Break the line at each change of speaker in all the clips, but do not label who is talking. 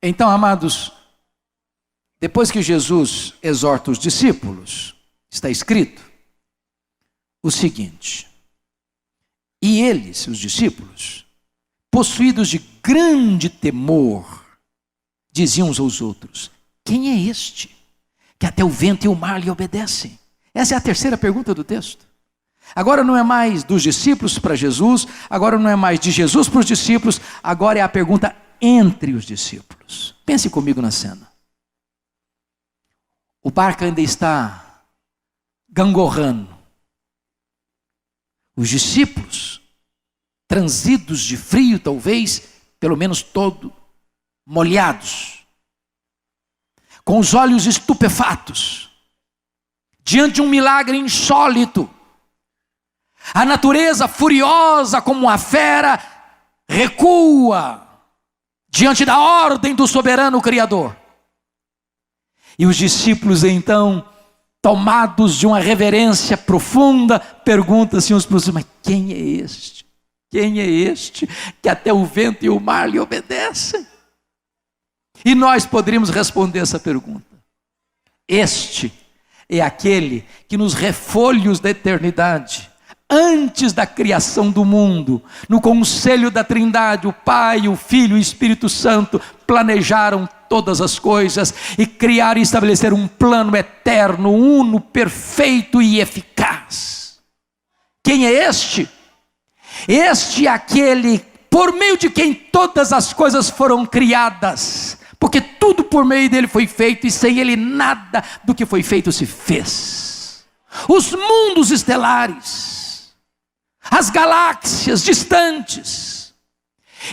Então, amados, depois que Jesus exorta os discípulos, está escrito o seguinte: e eles, os discípulos, possuídos de grande temor, diziam uns aos outros: quem é este, que até o vento e o mar lhe obedecem? Essa é a terceira pergunta do texto. Agora não é mais dos discípulos para Jesus, agora não é mais de Jesus para os discípulos, agora é a pergunta entre os discípulos. Pense comigo na cena. O barco ainda está gangorrando. Os discípulos, transidos de frio, talvez, pelo menos todo, molhados, com os olhos estupefatos, diante de um milagre insólito. A natureza, furiosa como uma fera, recua diante da ordem do soberano Criador. E os discípulos então, tomados de uma reverência profunda, perguntam-se uns para os outros: mas quem é este? Quem é este que até o vento e o mar lhe obedecem? E nós poderíamos responder essa pergunta: este é aquele que nos refolhos da eternidade, antes da criação do mundo, no conselho da Trindade, o Pai, o Filho e o Espírito Santo planejaram todas as coisas e criaram e estabeleceram um plano eterno, uno, perfeito e eficaz. Quem é este? Este é aquele por meio de quem todas as coisas foram criadas, porque tudo por meio dele foi feito e sem ele nada do que foi feito se fez. Os mundos estelares, as galáxias distantes,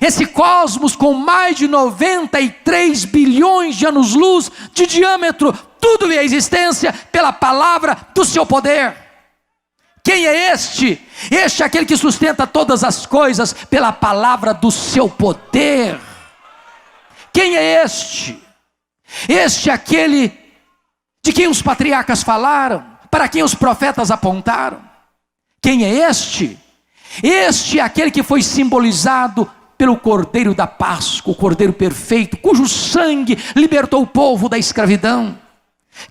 esse cosmos com mais de 93 bilhões de anos-luz de diâmetro, tudo é existência pela palavra do seu poder. Quem é este? Este é aquele que sustenta todas as coisas pela palavra do seu poder. Quem é este? Este é aquele de quem os patriarcas falaram, para quem os profetas apontaram. Quem é este? Este é aquele que foi simbolizado pelo Cordeiro da Páscoa, o Cordeiro perfeito, cujo sangue libertou o povo da escravidão.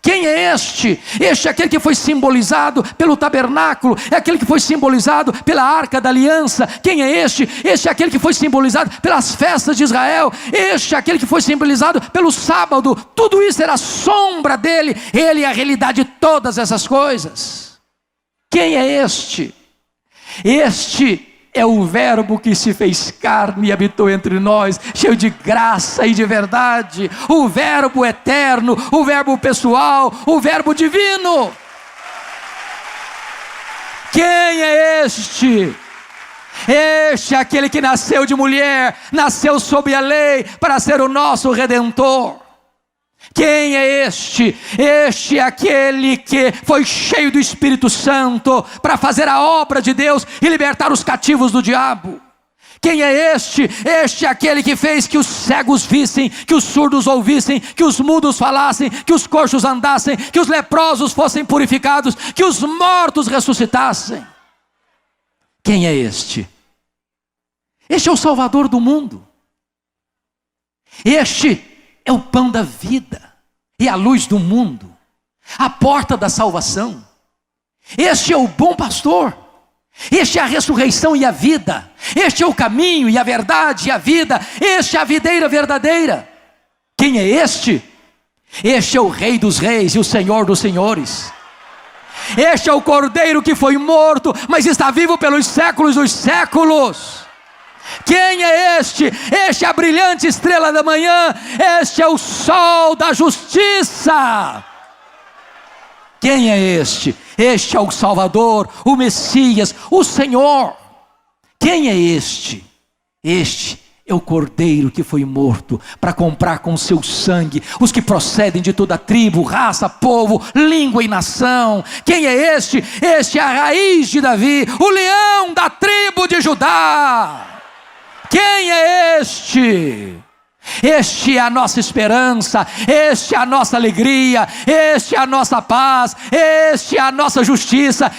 Quem é este? Este é aquele que foi simbolizado pelo tabernáculo, é aquele que foi simbolizado pela arca da aliança. Quem é este? Este é aquele que foi simbolizado pelas festas de Israel. Este é aquele que foi simbolizado pelo sábado. Tudo isso era sombra dele. Ele é a realidade de todas essas coisas. Quem é este? Este é o verbo que se fez carne e habitou entre nós, cheio de graça e de verdade. O verbo eterno, o verbo pessoal, o verbo divino. Quem é este? Este é aquele que nasceu de mulher, nasceu sob a lei para ser o nosso Redentor. Quem é este? Este é aquele que foi cheio do Espírito Santo para fazer a obra de Deus e libertar os cativos do diabo. Quem é este? Este é aquele que fez que os cegos vissem, que os surdos ouvissem, que os mudos falassem, que os coxos andassem, que os leprosos fossem purificados, que os mortos ressuscitassem. Quem é este? Este é o Salvador do mundo. Este é o pão da vida e a luz do mundo, a porta da salvação. Este é o bom pastor. Este é a ressurreição e a vida. Este é o caminho e a verdade e a vida. Este é a videira verdadeira. Quem é este? Este é o Rei dos reis e o Senhor dos senhores. Este é o Cordeiro que foi morto, mas está vivo pelos séculos dos séculos. Quem é este? Este é a brilhante estrela da manhã. Este é o sol da justiça. Quem é este? Este é o Salvador, o Messias, o Senhor. Quem é este? Este é o Cordeiro que foi morto para comprar com seu sangue os que procedem de toda tribo, raça, povo, língua e nação. Quem é este? Este é a raiz de Davi, o leão da tribo de Judá. Quem é este? Este é a nossa esperança, este é a nossa alegria, este é a nossa paz, este é a nossa justiça,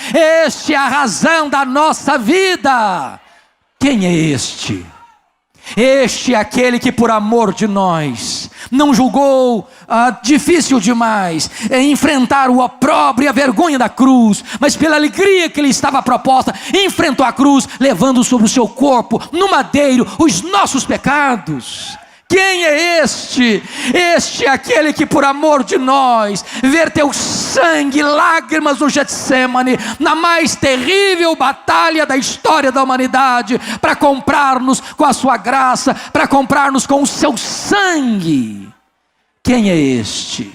este é a razão da nossa vida. Quem é este? Este é aquele que por amor de nós não julgou difícil demais enfrentar o opróbrio e a vergonha da cruz, mas pela alegria que lhe estava proposta, enfrentou a cruz, levando sobre o seu corpo, no madeiro, os nossos pecados. Quem é este? Este é aquele que por amor de nós verteu sangue, lágrimas no Getsêmani, na mais terrível batalha da história da humanidade, para comprar-nos com a sua graça, para comprar-nos com o seu sangue. Quem é este?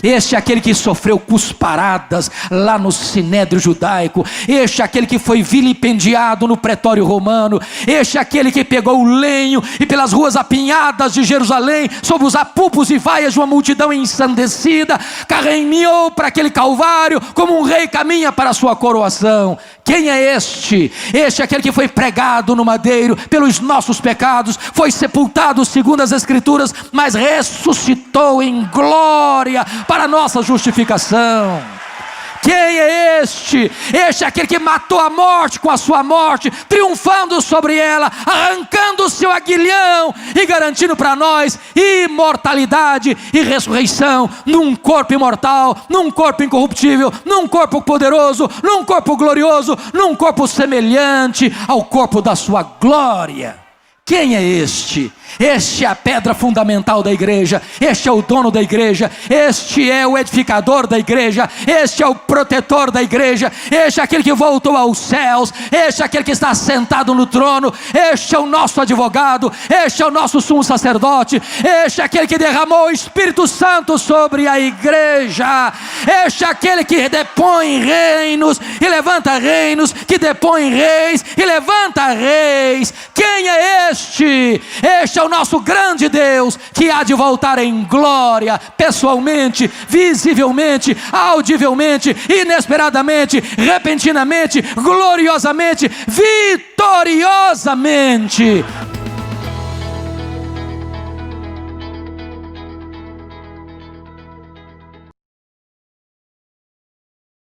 Este é aquele que sofreu cusparadas lá no sinédrio judaico. Este é aquele que foi vilipendiado no pretório romano. Este é aquele que pegou o lenho e pelas ruas apinhadas de Jerusalém, sob os apupos e vaias de uma multidão ensandecida, caminhou para aquele calvário como um rei caminha para a sua coroação. Quem é este? Este é aquele que foi pregado no madeiro pelos nossos pecados, foi sepultado segundo as Escrituras, mas ressuscitou em glória para a nossa justificação. Quem é este? Este é aquele que matou a morte com a sua morte, triunfando sobre ela, arrancando o seu aguilhão e garantindo para nós imortalidade e ressurreição, num corpo imortal, num corpo incorruptível, num corpo poderoso, num corpo glorioso, num corpo semelhante ao corpo da sua glória. Quem é este? Este é a pedra fundamental da igreja, este é o dono da igreja, este é o edificador da igreja, este é o protetor da igreja, este é aquele que voltou aos céus, este é aquele que está sentado no trono, este é o nosso advogado, este é o nosso sumo sacerdote, este é aquele que derramou o Espírito Santo sobre a igreja, este é aquele que depõe reinos e levanta reinos, que depõe reis e levanta reis. Quem é este? Este é o nosso grande Deus, que há de voltar em glória, pessoalmente, visivelmente, audivelmente, inesperadamente, repentinamente, gloriosamente, vitoriosamente.